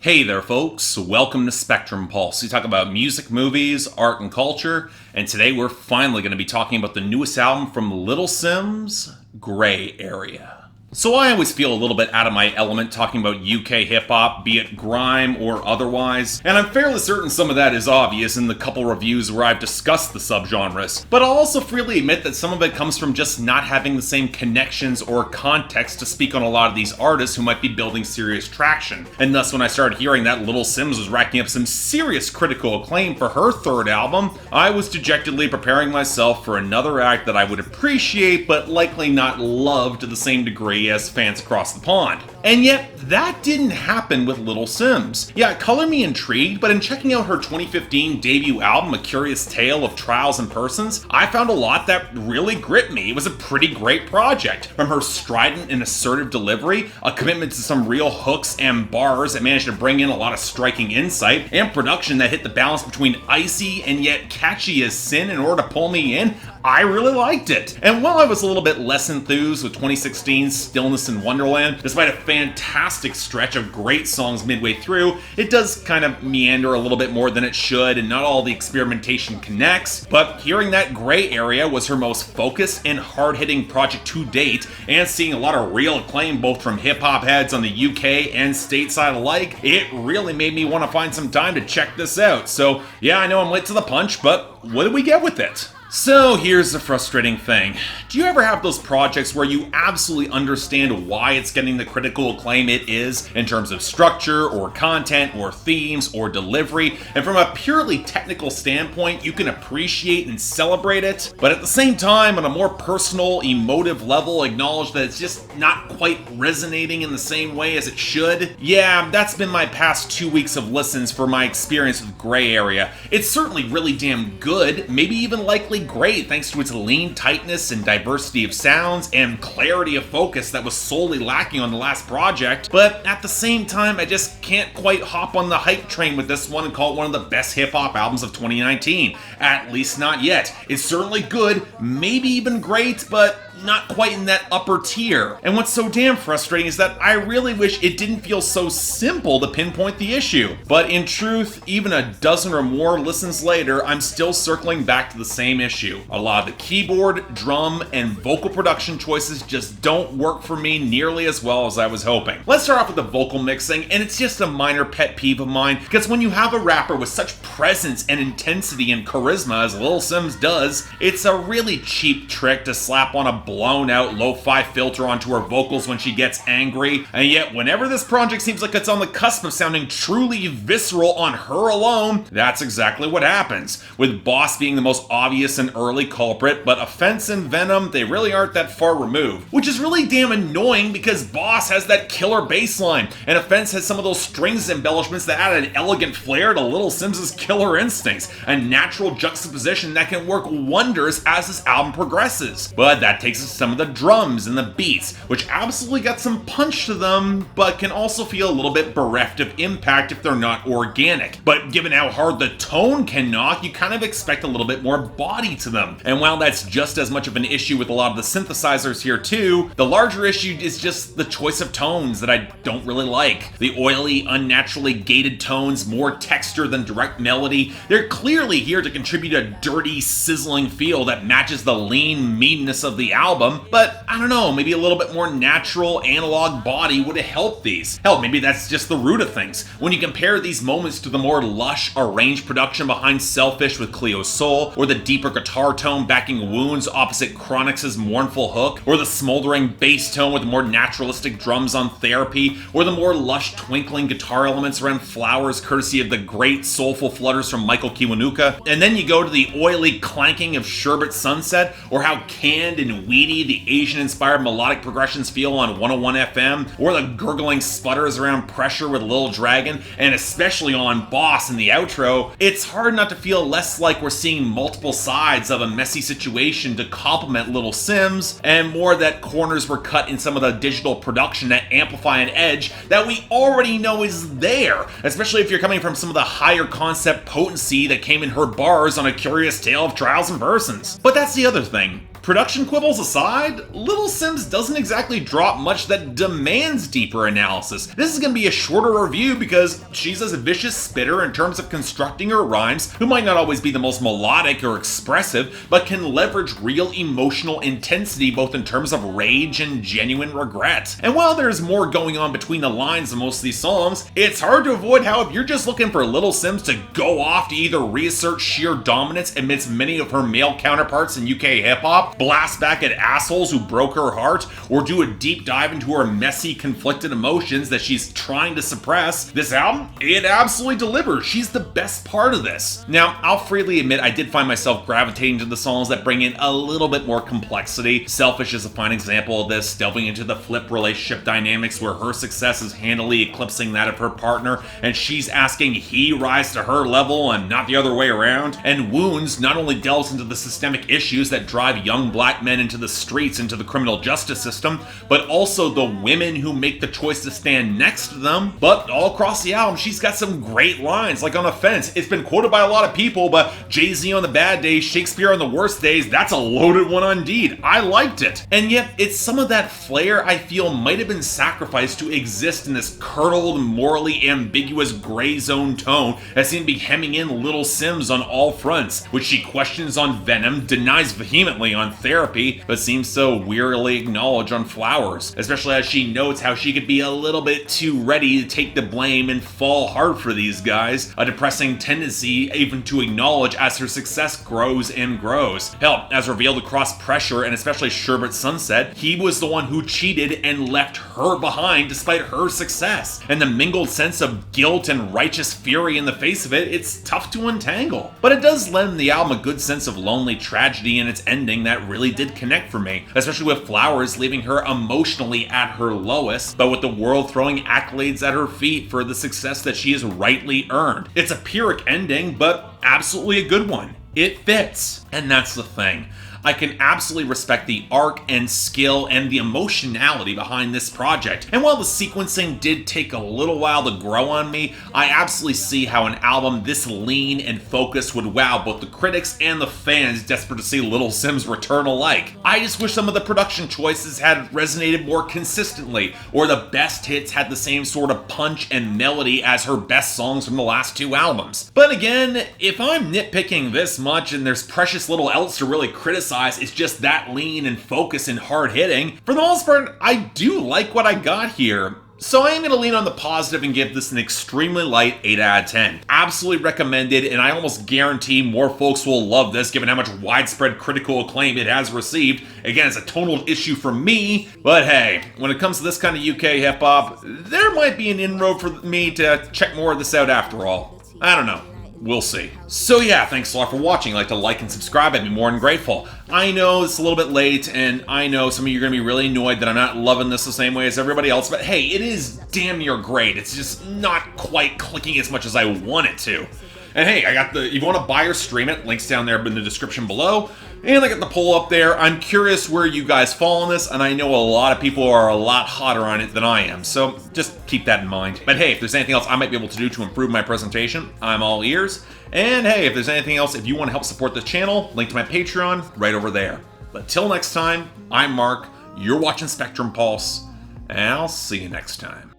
Hey there folks, welcome to Spectrum Pulse. We talk about music, movies, art, and culture, and today we're finally going to be talking about the newest album from Little Simz, Gray Area. So I always feel a little bit out of my element talking about UK hip-hop, be it grime or otherwise, and I'm fairly certain some of that is obvious in the couple reviews where I've discussed the subgenres, but I'll also freely admit that some of it comes from just not having the same connections or context to speak on a lot of these artists who might be building serious traction, and thus when I started hearing that Little Simz was racking up some serious critical acclaim for her third album, I was dejectedly preparing myself for another act that I would appreciate but likely not love to the same degree as fans across the pond. And yet, that didn't happen with Little Simz. Yeah, it colored me intrigued, but in checking out her 2015 debut album, A Curious Tale of Trials and Persons, I found a lot that really gripped me. It was a pretty great project. From her strident and assertive delivery, a commitment to some real hooks and bars that managed to bring in a lot of striking insight, and production that hit the balance between icy and yet catchy as sin in order to pull me in, I really liked it. And while I was a little bit less enthused with 2016's Stillness and Wonderland, despite a fantastic stretch of great songs midway through, it does kind of meander a little bit more than it should, and not all the experimentation connects. But hearing that Gray Area was her most focused and hard-hitting project to date, and seeing a lot of real acclaim both from hip-hop heads on the UK and stateside alike, it really made me want to find some time to check this out. So yeah, I know I'm late to the punch, but what did we get with it? So here's the frustrating thing. Do you ever have those projects where you absolutely understand why it's getting the critical acclaim it is in terms of structure or content or themes or delivery, and from a purely technical standpoint you can appreciate and celebrate it, but at the same time on a more personal, emotive level acknowledge that it's just not quite resonating in the same way as it should? Yeah, that's been my past 2 weeks of listens for my experience with Gray Area. It's certainly really damn good, maybe even likely great thanks to its lean tightness and diversity of sounds and clarity of focus that was sorely lacking on the last project, but at the same time I just can't quite hop on the hype train with this one and call it one of the best hip-hop albums of 2019. At least not yet. It's certainly good, maybe even great, but not quite in that upper tier. And what's so damn frustrating is that I really wish it didn't feel so simple to pinpoint the issue. But in truth, even a dozen or more listens later, I'm still circling back to the same issue. A lot of the keyboard, drum, and vocal production choices just don't work for me nearly as well as I was hoping. Let's start off with the vocal mixing, and it's just a minor pet peeve of mine, because when you have a rapper with such presence and intensity and charisma as Little Simz does, it's a really cheap trick to slap on a blown out lo-fi filter onto her vocals when she gets angry, and yet whenever this project seems like it's on the cusp of sounding truly visceral on her alone, that's exactly what happens, with Boss being the most obvious and early culprit, but Offence and Venom, they really aren't that far removed, which is really damn annoying because Boss has that killer bass line, and Offence has some of those strings embellishments that add an elegant flair to Little Simz's killer instincts, a natural juxtaposition that can work wonders as this album progresses. But that takes us to some of the drums and the beats, which absolutely got some punch to them, but can also feel a little bit bereft of impact if they're not organic. But given how hard the tone can knock, you kind of expect a little bit more body to them. And while that's just as much of an issue with a lot of the synthesizers here too, the larger issue is just the choice of tones that I don't really like. The oily, unnaturally gated tones, more texture than direct melody, they're clearly here to contribute a dirty, sizzling feel that matches the lean meanness of the album, but I don't know, maybe a little bit more natural analog body would have helped these. Hell, maybe that's just the root of things. When you compare these moments to the more lush, arranged production behind Selfish with Cleo's Soul, or the deeper guitar tone backing Wounds opposite Chronixx's mournful hook, or the smoldering bass tone with more naturalistic drums on Therapy, or the more lush twinkling guitar elements around Flowers courtesy of the great soulful flutters from Michael Kiwanuka, and then you go to the oily clanking of Sherbet Sunset, or how canned and weedy the Asian-inspired melodic progressions feel on 101 FM, or the gurgling sputters around Pressure with Lil Dragon, and especially on Boss in the outro, it's hard not to feel less like we're seeing multiple sides of a messy situation to complement Little Simz, and more that corners were cut in some of the digital production that amplify an edge that we already know is there, especially if you're coming from some of the higher concept potency that came in her bars on A Curious Tale of Trials and Persons. But that's the other thing. Production quibbles aside, Little Simz doesn't exactly drop much that demands deeper analysis. This is going to be a shorter review because she's a vicious spitter in terms of constructing her rhymes, who might not always be the most melodic or expressive, but can leverage real emotional intensity both in terms of rage and genuine regret. And while there's more going on between the lines in most of these songs, it's hard to avoid how if you're just looking for Little Simz to go off to either reassert sheer dominance amidst many of her male counterparts in UK hip-hop, blast back at assholes who broke her heart, or do a deep dive into her messy, conflicted emotions that she's trying to suppress, this album, it absolutely delivers. She's the best part of this. Now, I'll freely admit I did find myself gravitating to the songs that bring in a little bit more complexity. Selfish is a fine example of this, delving into the flip relationship dynamics where her success is handily eclipsing that of her partner, and she's asking he rise to her level and not the other way around. And Wounds not only delves into the systemic issues that drive young black men into the streets, into the criminal justice system, but also the women who make the choice to stand next to them. But all across the album, she's got some great lines, like on Offence. It's been quoted by a lot of people, but Jay-Z on the bad days, Shakespeare on the worst days, that's a loaded one on Indeed. I liked it. And yet, it's some of that flair I feel might have been sacrificed to exist in this curdled, morally ambiguous gray zone tone that seemed to be hemming in Little Simz on all fronts, which she questions on Venom, denies vehemently on Therapy, but seems so wearily acknowledge on Flowers, especially as she notes how she could be a little bit too ready to take the blame and fall hard for these guys, a depressing tendency even to acknowledge as her success grows and grows. Hell, as revealed across Pressure and especially Sherbet Sunset, he was the one who cheated and left her behind despite her success. And the mingled sense of guilt and righteous fury in the face of it, it's tough to untangle. But it does lend the album a good sense of lonely tragedy in its ending that really did connect for me, especially with Flowers leaving her emotionally at her lowest, but with the world throwing accolades at her feet for the success that she has rightly earned. It's a Pyrrhic ending, but absolutely a good one. It fits. And that's the thing. I can absolutely respect the arc and skill and the emotionality behind this project. And while the sequencing did take a little while to grow on me, I absolutely see how an album this lean and focused would wow both the critics and the fans desperate to see Little Simz return alike. I just wish some of the production choices had resonated more consistently, or the best hits had the same sort of punch and melody as her best songs from the last two albums. But again, if I'm nitpicking this much and there's precious little else to really criticize, it's just that lean and focus and hard hitting, for the most part, I do like what I got here. So I am going to lean on the positive and give this an extremely light 8 out of 10. Absolutely recommended, and I almost guarantee more folks will love this given how much widespread critical acclaim it has received. Again, it's a tonal issue for me, but hey, when it comes to this kind of UK hip-hop, there might be an inroad for me to check more of this out after all. I don't know. We'll see. So yeah, thanks a lot for watching. I'd like to like and subscribe. I'd be more than grateful. I know it's a little bit late, and I know some of you are going to be really annoyed that I'm not loving this the same way as everybody else, but hey, it is damn near great. It's just not quite clicking as much as I want it to. And hey, I got if you want to buy or stream it, links down there in the description below. And I got the poll up there. I'm curious where you guys fall on this, and I know a lot of people are a lot hotter on it than I am, so just keep that in mind. But hey, if there's anything else I might be able to do to improve my presentation, I'm all ears. And hey, if there's anything else, if you want to help support this channel, link to my Patreon right over there. But till next time, I'm Mark, you're watching Spectrum Pulse, and I'll see you next time.